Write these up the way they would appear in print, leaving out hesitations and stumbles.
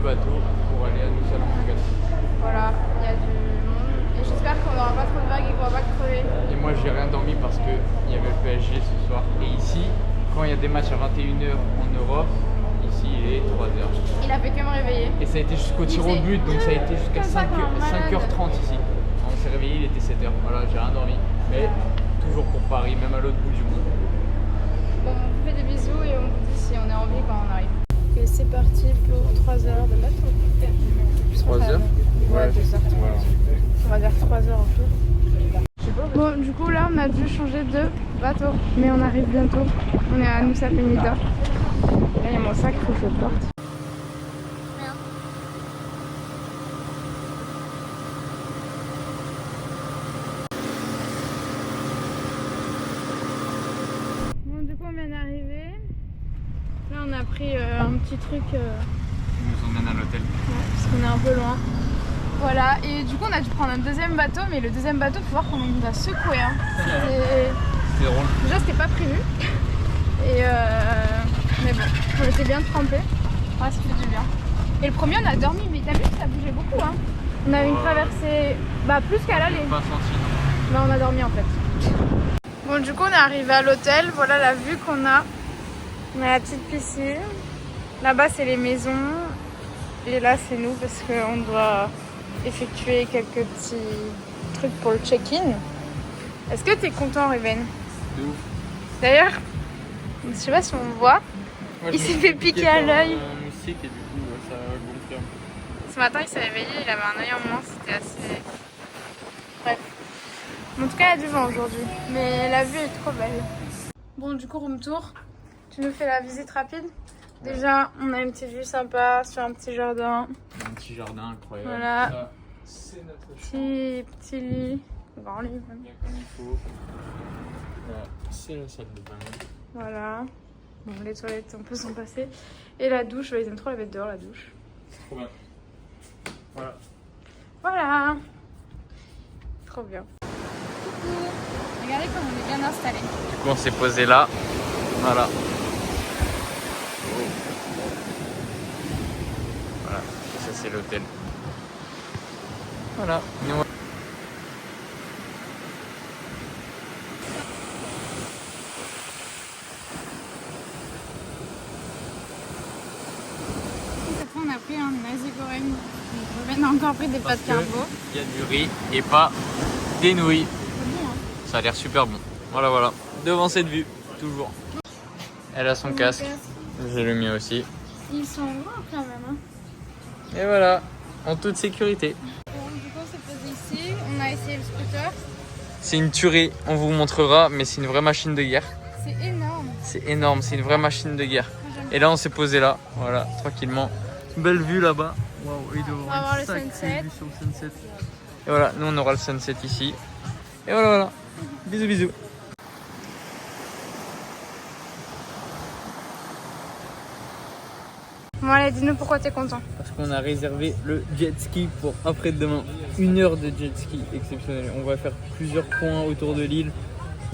bateaux pour aller à New Salem. Voilà, il y a du monde. Et j'espère qu'on n'aura pas trop de vagues et qu'on va pas crever. Et moi j'ai rien dormi parce qu'il y avait le PSG ce soir. Et ici, quand il y a des matchs à 21h en Europe, ici il est 3h. Il a fait que me réveiller. Et ça a été jusqu'au tir au but, donc ça a été jusqu'à 5h30 ici. On s'est réveillé, il était 7h. Voilà, j'ai rien dormi. Mais toujours pour Paris, même à l'autre bout du monde. Bon, on vous fait des bisous et on vous dit si on est en vie quand on arrive. Et c'est parti pour 3 heures de bateau. 3 heures? Ouais, 2 heures. Voilà. On va dire 3 heures au pire. Bon, du coup, là, on a dû changer de bateau. Mais on arrive bientôt. On est à Nusa Penida. Là, il y a mon sac, il faut que je le porte. Bon, du coup, on vient d'arriver. Là, on a pris un petit truc. Il nous emmène à l'hôtel. Ouais, parce qu'on est un peu loin. Voilà, et du coup on a dû prendre un deuxième bateau, mais le deuxième bateau, faut voir comment il nous a secoué. Hein. C'était drôle. Déjà c'était pas prévu. Et mais bon, on était bien trempés. Ouais, ça fait du bien. Et le premier on a dormi, mais t'as vu que ça bougeait beaucoup. Hein. On a eu une traversée, plus qu'à l'aller. Pas senti, non. Mais on a dormi en fait. Bon, du coup on est arrivé à l'hôtel, voilà la vue qu'on a. On a la petite piscine. Là-bas c'est les maisons. Et là c'est nous parce qu'on doit effectuer quelques petits trucs pour le check-in. Est-ce que tu es content, Ruben? De ouf. D'ailleurs, je sais pas si on voit, il s'est fait piquer à l'œil. Un moustique et du coup ça a gonflé un peu. Ce matin il s'est réveillé, il avait un œil en moins, c'était assez... Bref. En tout cas il y a du vent aujourd'hui, mais la vue est trop belle. Bon, du coup room tour, tu nous fais la visite rapide? Déjà, on a une petite vue sympa sur un petit jardin. Un petit jardin incroyable. Voilà. Ça, c'est notre chambre. Petit lit, grand lit même. Bien comme il faut. Là, c'est la salle de bain. Voilà. Bon, les toilettes, on peut s'en passer. Et la douche, ils aiment trop la mettre dehors, la douche. Trop bien. Voilà. Voilà. Trop bien. Coucou. Regardez comme on est bien installé. Du coup, on s'est posé là. Voilà. Voilà, ça c'est l'hôtel. Voilà. Nous... Cette fois, on a pris un nasi goreng. On a encore pris des pâtes carbo. Il y a du riz et pas des nouilles. Ça a l'air super bon. Voilà, voilà. Devant cette vue, toujours. Elle a son casque. J'ai le mien aussi. Ils sont grands quand même. Hein. Et voilà, en toute sécurité. Bon, du coup, on s'est posé ici. On a essayé le scooter. C'est une tuerie, on vous montrera, mais c'est une vraie machine de guerre. C'est énorme. C'est énorme, c'est une vraie machine de guerre. Et là, on s'est posé là, voilà, tranquillement. Belle vue là-bas. Waouh, il doit On va voir le sacrée sunset. vue sur le sunset. Et voilà, nous on aura le sunset ici. Et voilà, voilà. Bisous, bisous. Bon, allez, dis-nous pourquoi t'es content. Parce qu'on a réservé le jet ski pour après-demain. 1 heure de jet ski exceptionnel. On va faire plusieurs points autour de l'île.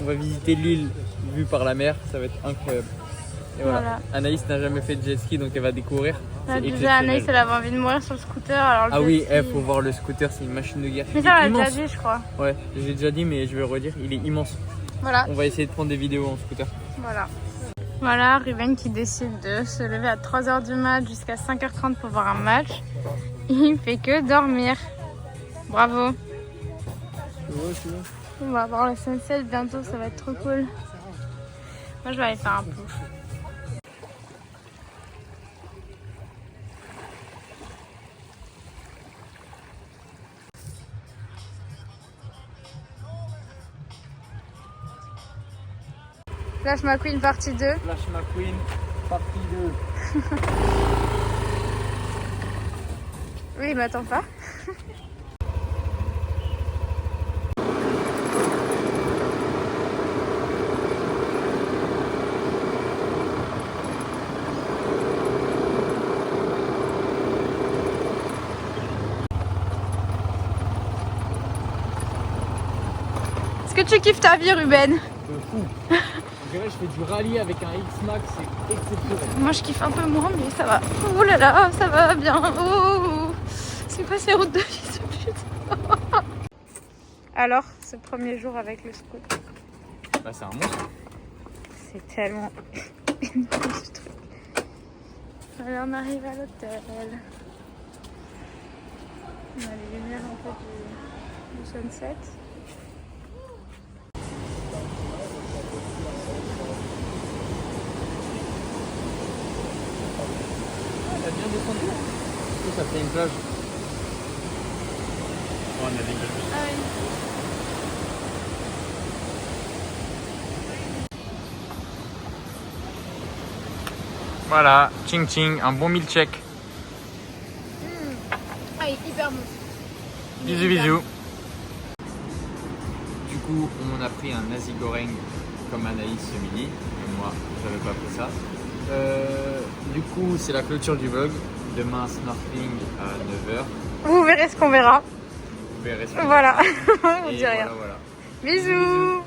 On va visiter l'île vue par la mer. Ça va être incroyable. Et voilà. Anaïs n'a jamais fait de jet ski donc elle va découvrir. Là, déjà, Anaïs, elle avait envie de mourir sur le scooter. Alors le ah oui, ski... faut voir le scooter, c'est une machine de guerre. Mais ça, on l'a déjà dit, je crois. Ouais, j'ai déjà dit, mais je vais le redire. Il est immense. Voilà. On va essayer de prendre des vidéos en scooter. Voilà. Voilà, Ruben qui décide de se lever à 3 h du mat jusqu'à 5 h 30 pour voir un match. Il fait que dormir. Bravo. On va voir le sunset bientôt, ça va être trop cool. Moi, je vais aller faire un pouf. Flash McQueen partie 2. Flash McQueen partie 2. Oui, il m'attend pas. Est-ce que tu kiffes ta vie, Ruben? De fou. dirais je fais du rallye avec un X-Max, c'est exceptionnel. Moi je kiffe un peu moins, mais ça va. Oh là là, ça va bien. Oh, c'est quoi ces routes de vie, ce putain. Alors, ce premier jour avec le scout. Bah c'est un monstre. C'est tellement énorme ce truc. Voilà, on arrive à l'hôtel. On a les lumières un peu du sunset. Elle a bien descendu là. Ça fait une plage. Oh, on a des gueules. Ah oui. Voilà, ching ching, un bon milkshake. Ah, il est hyper bon. Bisous bisous. Du coup, on a pris un nasi goreng comme Anaïs ce midi. Et moi, j'avais pas pris ça. Du coup, c'est la clôture du vlog. Demain, snorkeling à 9h. Vous verrez ce qu'on verra. Vous verrez ce que Voilà, on Et dit rien. voilà. Bisous.